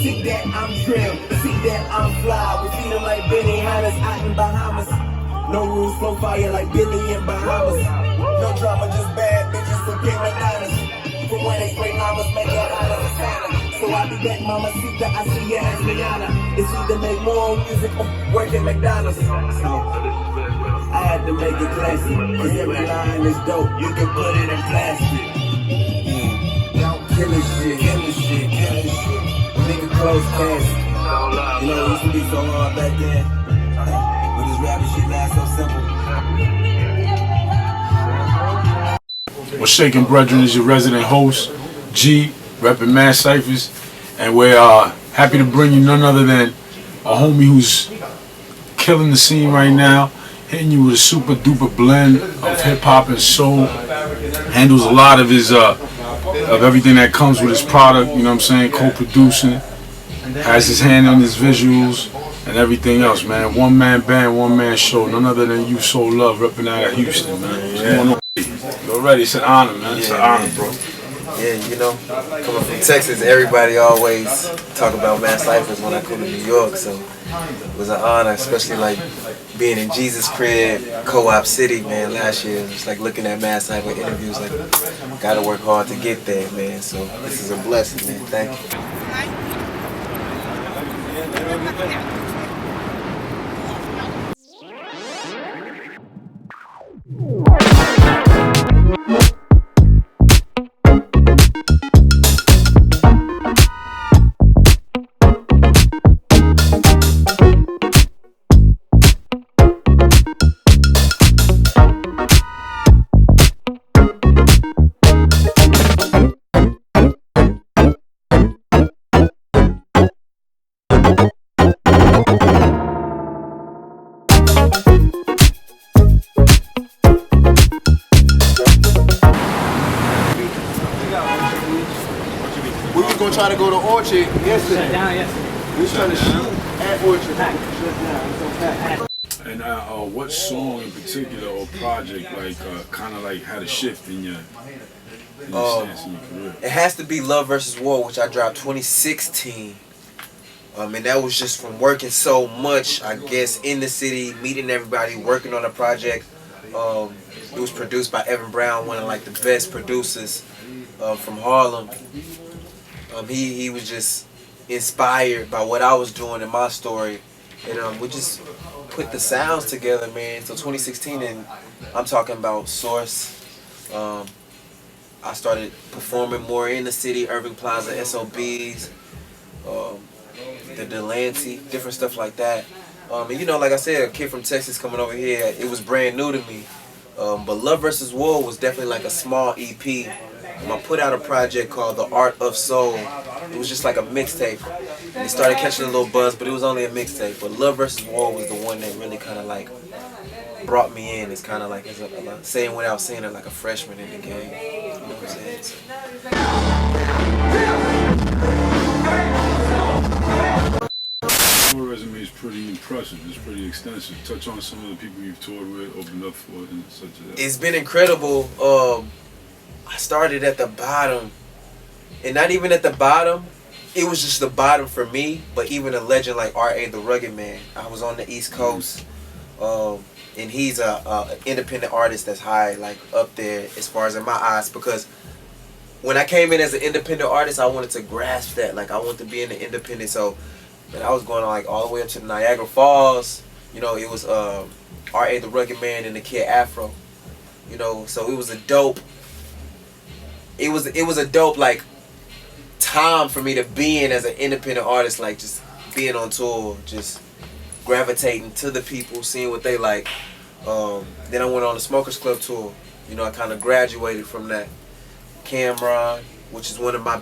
See that I'm trim, see that I'm fly. We feed them like Benny Hannes out in Bahamas. No rules, flow fire like Billy in Bahamas. No drama, just bad bitches from King McDonald's. From when they spray mamas, make it hot as a sauna. So I be back, mama, see that I see ya as Rihanna. It's either make more music or work at McDonald's. So I had to make it classy, cause every line is dope. You can put it in plastic. Killing shit, killing shit, killing shit. Nigga close cast. You know, it used to be so hard back then. But this rapping shit now so simple. What's shaking, brethren? Is your resident host, G, repping Mad Cyphers, and we're happy to bring you none other than a homie who's killing the scene right now, hitting you with a super duper blend of hip hop and soul. Handles a lot of his of everything that comes with his product, you know what I'm saying, co-producing, has his hand on his visuals and everything else, man. One man band, one man show, none other than You So Love, repping out of Houston, man. Yeah. You already, it's an honor, man. It's an honor, bro. Yeah, you know, coming from Texas, everybody always talk about Mad Cyphers when I come to New York, so it was an honor, especially like being in Jesus' crib, Co-op City, man, last year. It's like looking at Mad Cypher interviews, like, gotta work hard to get there, man, so this is a blessing, man, thank you. We was gonna try to go to Orchard yesterday. We was trying to shoot at Orchard. And what song in particular or project, like, kind of like had a shift in your stance in your career? It has to be Love vs. War, which I dropped 2016. And that was just from working so much, I guess, in the city, meeting everybody, working on a project. It was produced by Evan Brown, one of like the best producers from Harlem. He was just inspired by what I was doing in my story, and we just put the sounds together, man. So 2016, and I'm talking about Source. I started performing more in the city, Irving Plaza, SOBs, the Delancey, different stuff like that. And you know, like I said, a kid from Texas coming over here, it was brand new to me. But Love vs. War was definitely like a small EP. I put out a project called The Art of Soul. It was just like a mixtape. It started catching a little buzz, but it was only a mixtape. But Love vs. War was the one that really kind of like brought me in. It's kind of like, saying without saying it, like a freshman in the game. You know what I'm saying? So. Your resume is pretty impressive. It's pretty extensive. Touch on some of the people you've toured with, opened up for, and such as that. It's been incredible. I started at the bottom, and not even at the bottom. it was just the bottom for me. But even a legend like R.A. the Rugged Man, I was on the East Coast, and he's a independent artist that's high, like up there as far as in my eyes. Because when I came in as an independent artist, I wanted to grasp that. Like I wanted to be in the independent. So, man, I was going like all the way up to Niagara Falls. You know, it was R.A. the Rugged Man and the Kid Afro. You know, so it was a dope. It was a dope like time for me to be in as an independent artist, like just being on tour, just gravitating to the people, seeing what they like. Then I went on the Smokers Club tour. You know, I kind of graduated from that. Cameron, which is one of my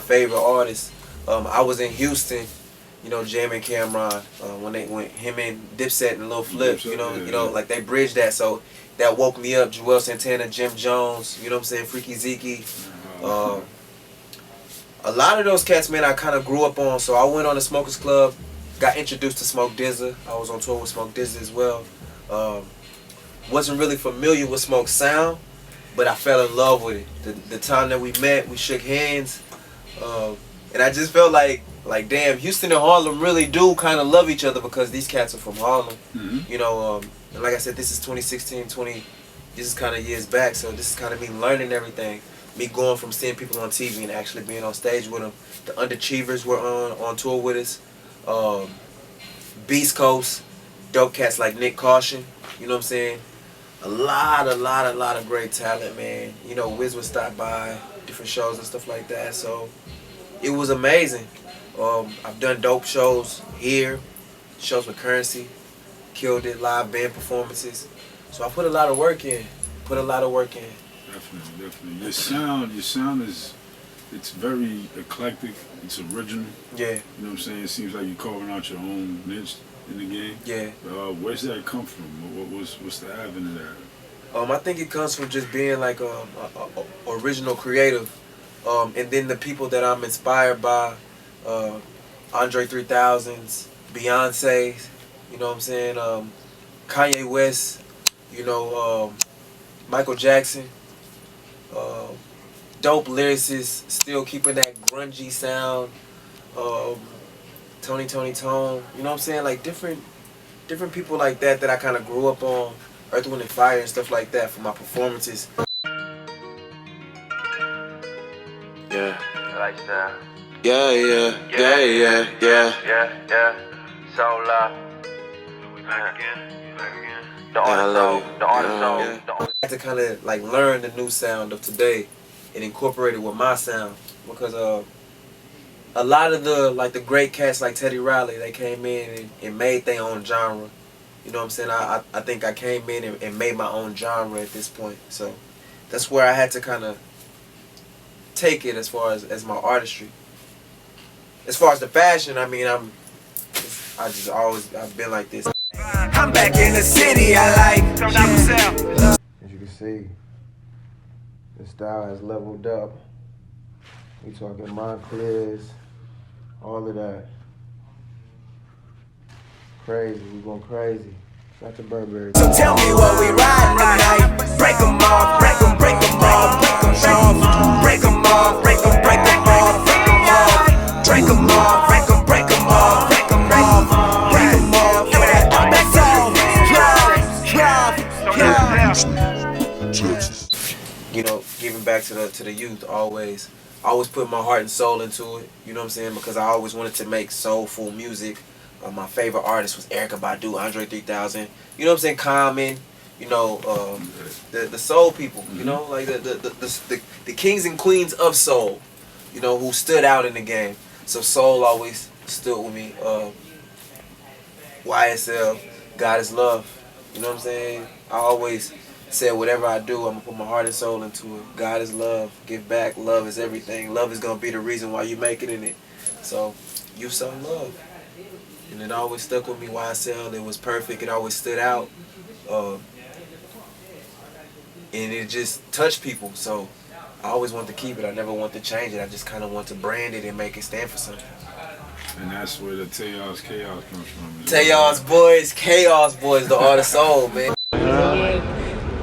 favorite artists. I was in Houston, you know, jamming Cameron when him and Dipset and Lil Flip, you know, like they bridged that. So that woke me up. Joel Santana, Jim Jones, you know what I'm saying, Freaky Zeke. A lot of those cats, man, I kind of grew up on. So I went on the Smokers Club, got introduced to Smoke DZA. I was on tour with Smoke DZA as well. Wasn't really familiar with Smoke's sound, but I fell in love with it. The time that we met, we shook hands, and I just felt like damn, Houston and Harlem really do kind of love each other because these cats are from Harlem. You know, and like I said, this is 2016, this is kind of years back, so this is kind of me learning everything. Me going from seeing people on TV and actually being on stage with them. The Underachievers were on tour with us. Beast Coast, dope cats like Nick Caution, you know what I'm saying? A lot of great talent, man. You know, Wiz would stop by, different shows and stuff like that, so it was amazing. I've done dope shows here, shows with Currency, killed it, live band performances. So I put a lot of work in, Definitely. Your sound is, it's very eclectic, it's original. Yeah. You know what I'm saying? It seems like you're carving out your own niche in the game. Yeah. Where's that come from? What's the avenue there? I think it comes from just being like a original creative. And then the people that I'm inspired by, Andre 3000's, Beyonce, you know what I'm saying, Kanye West, you know, Michael Jackson, dope lyricists, still keeping that grungy sound, Tony Tone, you know what I'm saying, like different people like that I kind of grew up on, Earth, Wind and Fire and stuff like that for my performances. Yeah. Lifestyle. Yeah. Soul up. Back again. The artist soul. I had to kind of like learn the new sound of today and incorporate it with my sound, because a lot of the great cats like Teddy Riley, they came in and made their own genre. You know what I'm saying? I think I came in and made my own genre at this point. So that's where I had to kind of take it as far as my artistry. As far as the fashion, I mean, I've been like this. I'm back in the city, I like. As you can see, the style has leveled up. We talking Montclair's, all of that. Crazy, we going crazy. Got the Burberry. So tell me what we riding tonight. Break 'em off, break 'em off, break 'em off. Break 'em off, break 'em off, break 'em off. Break 'em off, break 'em off, break 'em off. Break 'em off, you know, giving back to the youth, always put my heart and soul into it, you know what I'm saying, because I always wanted to make soulful music. My favorite artist was Erykah Badu, Andre 3000, you know what I'm saying, Common, you know, the soul people, you know, like the kings and queens of soul, you know, who stood out in the game. So soul always stood with me. YSL, God is love, you know what I'm saying. I always said whatever I do, I'm gonna put my heart and soul into it. God is love, give back, love is everything. Love is gonna be the reason why you make it in it. So you sow love. And it always stuck with me, YSL. It was perfect, it always stood out. And it just touched people. So I always want to keep it. I never want to change it. I just kind of want to brand it and make it stand for something. And that's where the Chaos comes from. Chaos Boys, the art of soul, man.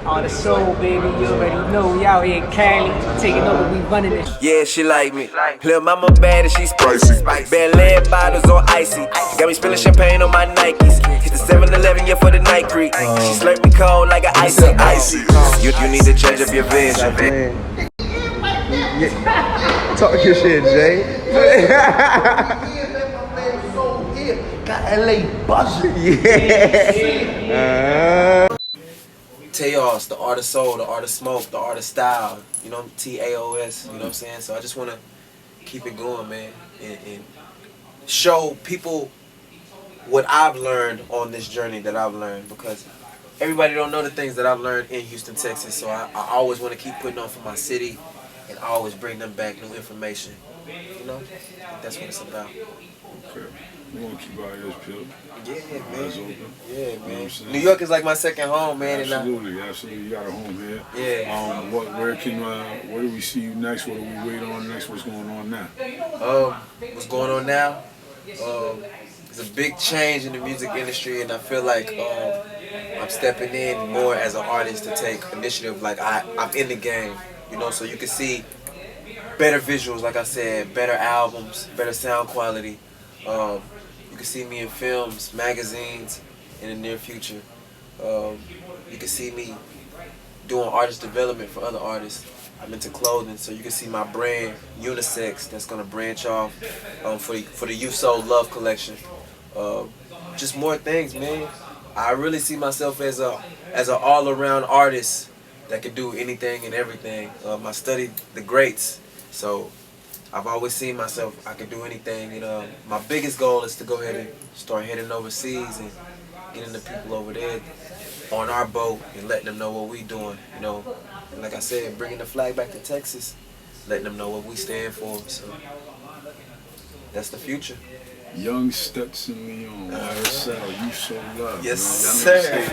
On All the soul, baby, you already know. We out here in Cali, taking over, we running it. Yeah, she like me. Lil' mama bad and she spicy. Bad lead bottles on icy. Got me spilling champagne on my Nikes. Hit the 7-Eleven, yeah, for the night creek. She slurp me cold like an icy. You need to change up your vision. Yeah. Talk your shit, Jay. Got LA buzzing. Yeah. Teos, the art of soul, the art of smoke, the art of style, you know, TAOS, you know what I'm saying? So I just want to keep it going, man, and show people what I've learned on this journey that I've learned, because everybody don't know the things that I've learned in Houston, Texas. So I always want to keep putting on for my city and I always bring them back new information, you know? That's what it's about. Okay. We're going to keep our ears peeled. Yeah, Eyes man. open. Yeah, You know what man. I'm saying? New York is like my second home, man. Absolutely, absolutely. You got a home here. Yeah. Where do we see you next? What do we wait on next? What's going on now? What's going on now? There's a big change in the music industry, and I feel like I'm stepping in more as an artist to take initiative. Like I'm in the game, you know, so you can see better visuals, like I said, better albums, better sound quality. You can see me in films, magazines in the near future. You can see me doing artist development for other artists. I'm into clothing, so you can see my brand, Unisex, that's gonna branch off for the You So Love collection. Just more things, man. I really see myself as an all-around artist that can do anything and everything. I studied the greats, so I've always seen myself I can do anything. And my biggest goal is to go ahead and start heading overseas and getting the people over there on our boat and letting them know what we doing, you know. And like I said, bringing the flag back to Texas, letting them know what we stand for. So that's the future. Young Stetson Leon, YSL, You So Love. Yes, man. sir.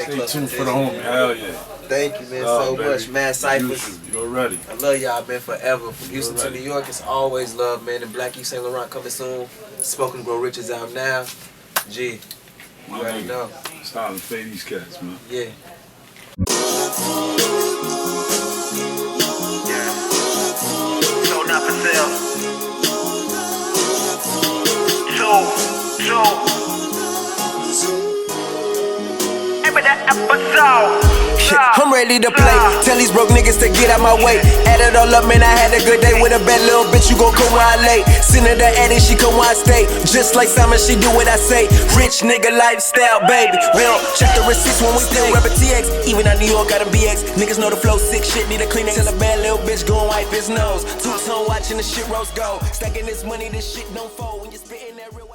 Stay tuned for the homie. Hell yeah. Thank you, man, Oh, so baby. much. Mad Cyphers. You're ready. I love y'all, man, forever. From Houston to ready. New York, it's always love, man. And Black Eve St. Laurent coming soon. Spoken Grow Rich is out now. G, you already know. It's time to fade these cats, man. Yeah. So not for sale. I'm ready to play. Tell these broke niggas to get out my way. Add it all up, man, I had a good day with a bad little bitch. You gon' come where I lay. Send her the Addy, she come where I stay. Just like Simon, she do what I say. Rich nigga lifestyle, baby. We don't check the receipts when we still rapping TX. Even out New York, got a BX. Niggas know the flow, sick shit, need a Kleenex. Tell a bad little bitch, go and wipe his nose. Two-tone watching the shit roast go. Stacking this money, this shit don't fold. When you're spitting that real